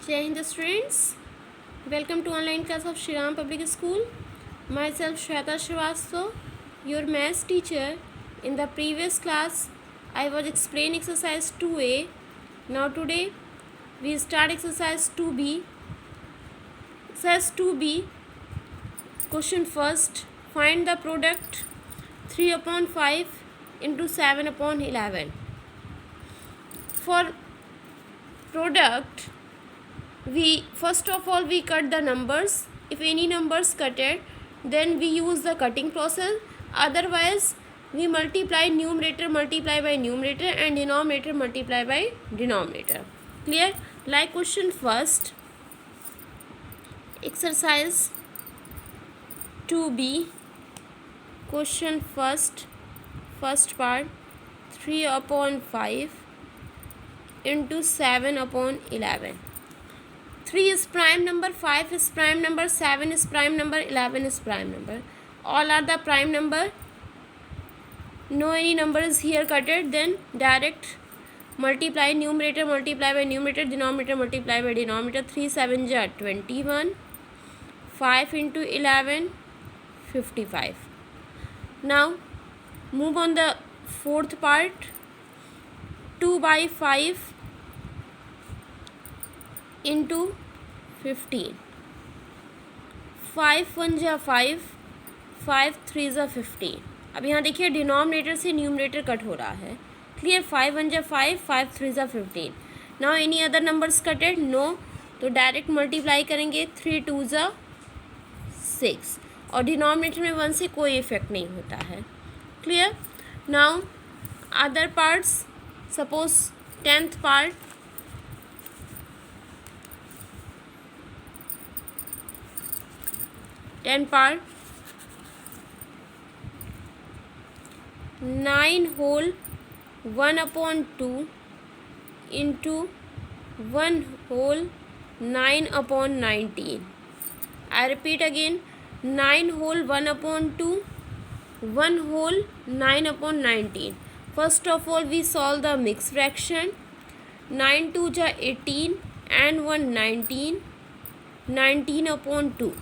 Jai Hind students, welcome to online class of Shri Ram Public School. Myself Shweta Srivastava, your maths teacher. In the previous class, I was explaining exercise 2A. Now today, we start exercise 2B. Exercise 2B, question first, find the product 3 upon 5 into 7 upon 11. For product, we first of all we cut the numbers. If any numbers cutted, then we use the cutting process. Otherwise, we multiply numerator multiply by numerator and denominator multiply by denominator. Clear? Like question first, exercise 2B, question first part, 3 upon 5 into 7 upon 11. 3 is prime number, 5 is prime number, 7 is prime number, 11 is prime number. All are the prime number. No any number is here cutted, then direct multiply numerator multiply by numerator, denominator multiply by denominator. 3 7 ja 21, 5 into 11 55. Now move on the fourth part, 2 by 5 into 15. 5 1 जा 5, 5 3 जा 15. अब यहाँ देखिए denominator से numerator cut हो रहा है. Clear? 5 1 जा 5, 5 3 जा 15. Now any other numbers कटेड? No. तो डायरेक्ट मल्टीप्लाई करेंगे. 3 2 जा 6 और डिनोमिनेटर में 1 से कोई इफेक्ट नहीं होता है. Clear? Now other parts, suppose 10th part, part 9 whole 1 upon 2 into 1 whole 9 upon 19. I repeat again, 9 whole 1 upon 2, 1 whole 9 upon 19. First of all, we solve the mixed fraction. 9 2 ja 18 and 1 19, 19 upon 2.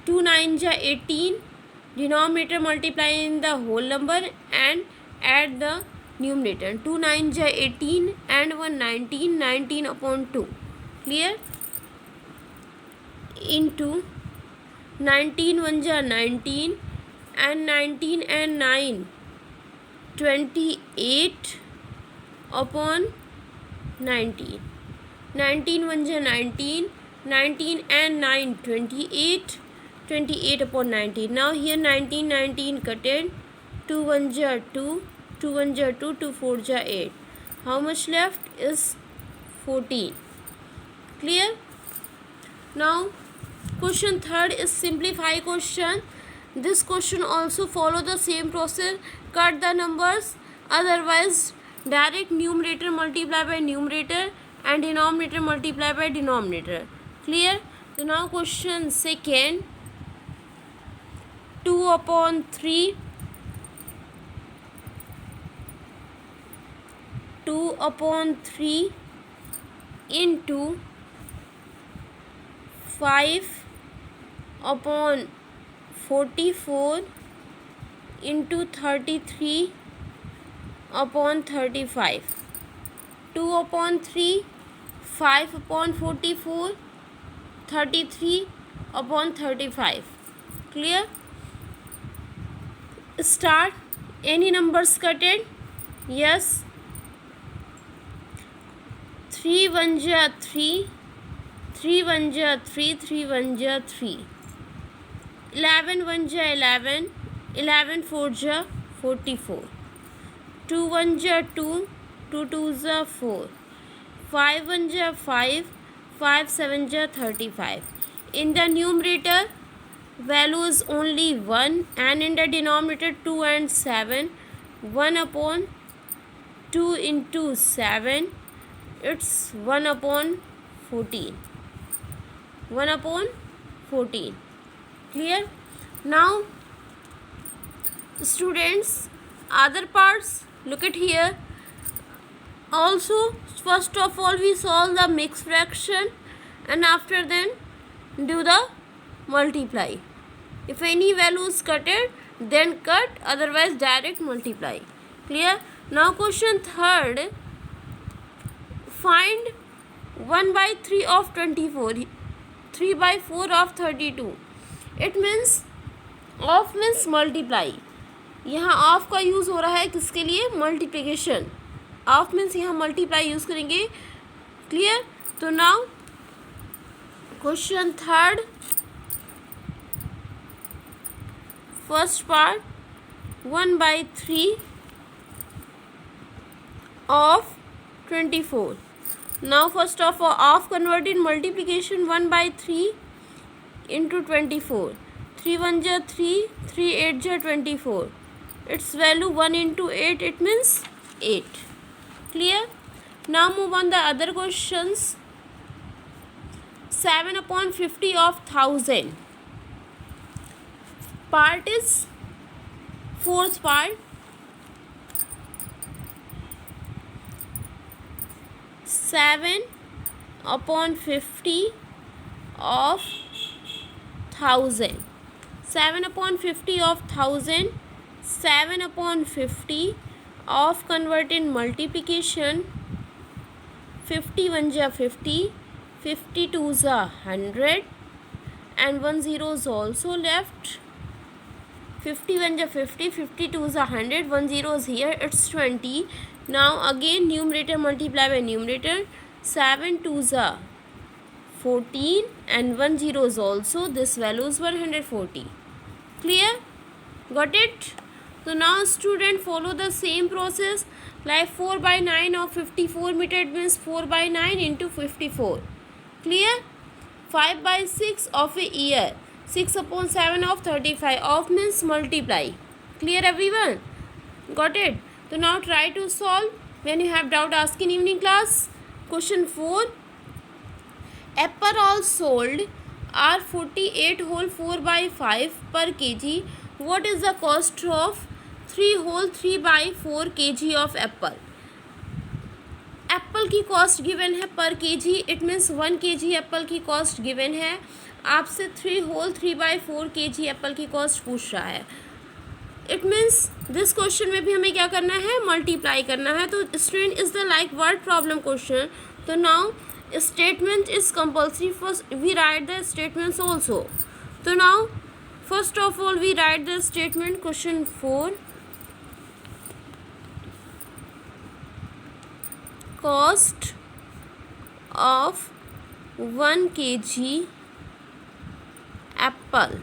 2 9 ja 18, denominator multiply in the whole number and add the numerator. 2 9 ja 18 and 1 19, 19 upon 2. Clear? Into 19 1 ja 19 and 19 and 9 28 upon 19. 19 1 ja 19, 19 and 9 28, 28 upon 19. Now here 19 19 cutted. 2 1 ja 2, 2 1 ja 2, 2 4 ja 8. How much left is 14. Clear? Now question third is simplify question. This question also follow the same process. Cut the numbers. Otherwise, direct numerator multiply by numerator and denominator multiply by denominator. Clear? So now question second, 2 upon 3, 2 upon 3 into 5 upon 44 into 33 upon 35. 2 upon 3, 5 upon 44, 33 upon 35. Clear? Start. Any numbers cutted? Yes. 3 1 ja 3, 3 1 ja 3, 3 1 ja 3. 11 1 ja 11, 11 4 ja 44. 2 1 ja 2, 2 2 ja 4. 5 1 ja 5, 5 7 ja 35. In the numerator, value is only 1 and in the denominator 2 and 7. 1 upon 2 into 7, it's 1 upon 14. 1 upon 14. Clear? Now students, other parts, look at here. Also, first of all we solve the mixed fraction and after then do the multiply. If any value is cutted, then cut, otherwise direct multiply. Clear? Now question third. Find 1 by 3 of 24, 3 by 4 of 32. It means of means multiply. यहाँ of का use हो रहा है किसके लिए? Multiplication. Of means यहाँ multiply use करेंगे. Clear? तो now question third, first part 1 by 3 of 24. Now first of all, of converted multiplication 1 by 3 into 24. 3 1 ja 3, 3 8 ja 24. Its value 1 into 8, it means 8. Clear? Now move on the other questions. 7 upon 50 of 1000. Part is fourth part. 7 upon 50 of 1000. 7 upon 50 of 1000. 7 upon 50 of converted multiplication. 50 1 ja 50, 52 ja 100 and 1 0 is also left. 50 1 ja 50, 52 is 100, 1 0 is here, it's 20. Now again numerator multiply by numerator. 7 2 ja 14 and 1 0 is also, this value is 140. Clear? Got it? So now student follow the same process like 4 by 9 of 54 meter, it means 4 by 9 into 54. Clear? 5 by 6 of a year, 6 upon 7 of 35. Of means multiply. Clear everyone? Got it? So now try to solve. When you have doubt, ask in evening class. Question 4. Apple all sold are 48 whole 4 by 5 per kg. What is the cost of 3 whole 3 by 4 kg of apple? Apple की cost given है पर KG, it means 1 kg Apple की cost given है. आपसे 3 whole 3 by 4 kg Apple की cost पूछ रहा है. इट मीन्स दिस क्वेश्चन में भी हमें क्या करना है? मल्टीप्लाई करना है. तो student is the like word problem question. तो now statement is compulsory. First we write the statements also. तो now first of all we write the statement. Question 4. Cost of 1 kg apple.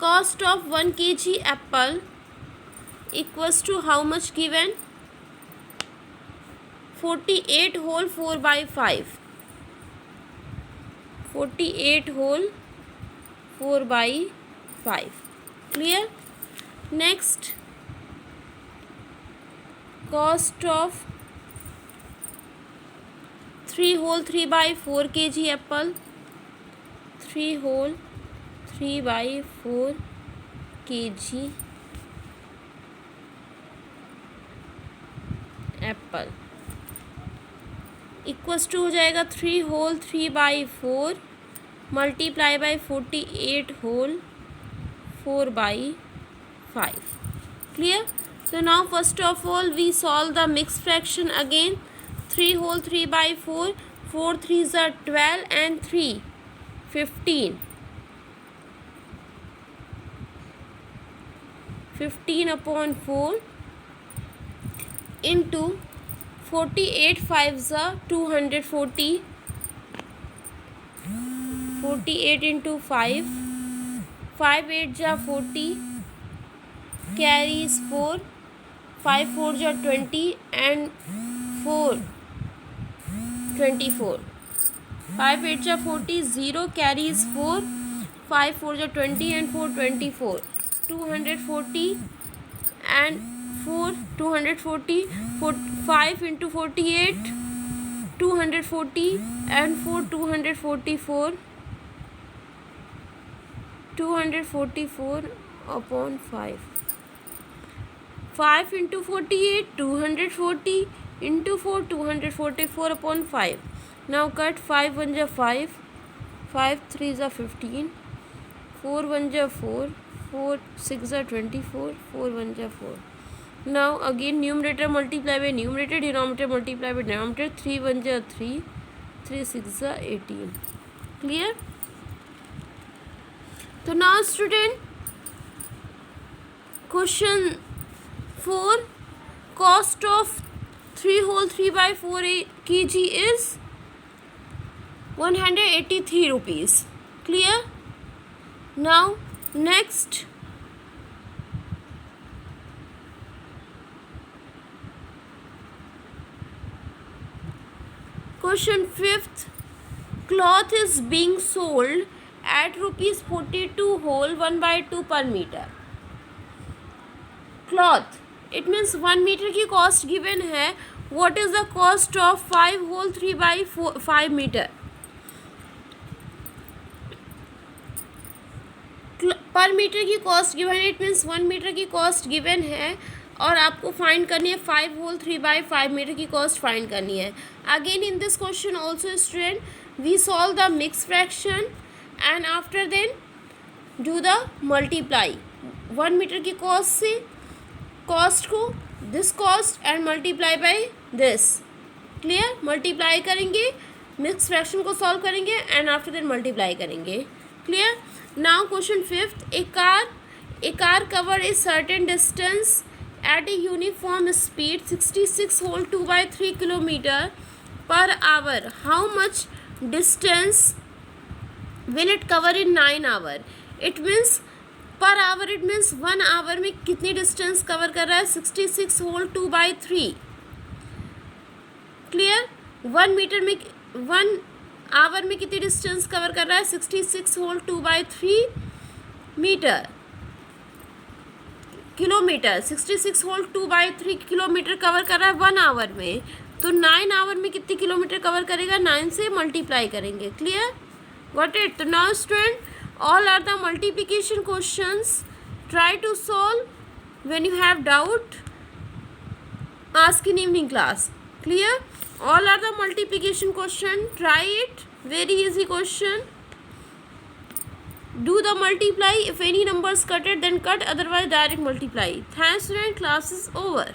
Cost of 1 kg apple equals to how much given? 48 whole 4 by 5. 48 whole 4 by 5. Clear? Next, cost of 3 whole 3 by 4 kg apple. 3 whole 3 by 4 kg apple equals to हो जाएगा 3 whole 3 by 4 multiply by 48 whole 4 by 5. Clear? So now first of all we solve the mixed fraction again. 3 whole 3 by 4, 4 3s are 12 and 3 15. 15 upon 4 into 48 5s are 240. 48 into 5, 5 8 ja 40, carries 4, 5 4 ja 20 and 4 24. 5 8 ja 40, 0 carries 4, 5 4 ja 20 and 4 24. 240 and 4 240, 5 into 48 240 and 4 244. 244 upon 5. 5 into 48, 240 into 4, 244 upon 5. Now cut 5 1 ja 5, 5 3 ja 15, 4 1 ja 4, 4 6 ja 24, 4 1 ja 4. Now again numerator multiply by numerator, denominator multiply by denominator. 3 1 ja 3, 3 6 ja 18. Clear? So now student, question 4, cost of 3 whole 3 by 4 kg is 183 rupees. Clear? Now next, question 5th, cloth is being sold at rupees 42 whole 1 by 2 per meter. Cloth, it means 1 meter की cost given है. What is the cost of 5 whole 3 by 5 meter? Per metre की cost given है, it means 1 metre की cost given है और आपको find करनी है 5 होल 3 बाई 5 मीटर की कॉस्ट फाइंड करनी है. Again in this question also student we solve the mix fraction and after then do the multiply. 1 metre की कॉस्ट से कॉस्ट को this cost and multiply by this. Clear? Multiply करेंगे, mix fraction को solve करेंगे and after then multiply करेंगे. Clear? Now question 5th, a car covered a certain distance at a uniform speed 66 whole 2 by 3 kilometer per hour. How much distance will it cover in 9 hour? It means per hour, it means 1 hour में कितनी distance cover कर रहा है? 66 whole 2 by 3. Clear? 1 metre में 1 our में कितनी distance cover कर रहा है? 66 whole 2 by 3 metre kilometre. 66 whole 2 by 3 kilometre cover कर रहा है 1 आवर में. तो 9 आवर में कितनी किलोमीटर कवर करेगा? 9 से मल्टीप्लाई करेंगे. क्लियर? What it? तो now student, all are the multiplication questions. Try to solve when you have doubt. Ask in evening class. Clear? All are the multiplication question. Try it. Very easy question. Do the multiply. If any numbers cut it, then cut. Otherwise, direct multiply. Thanks, student. Class is over.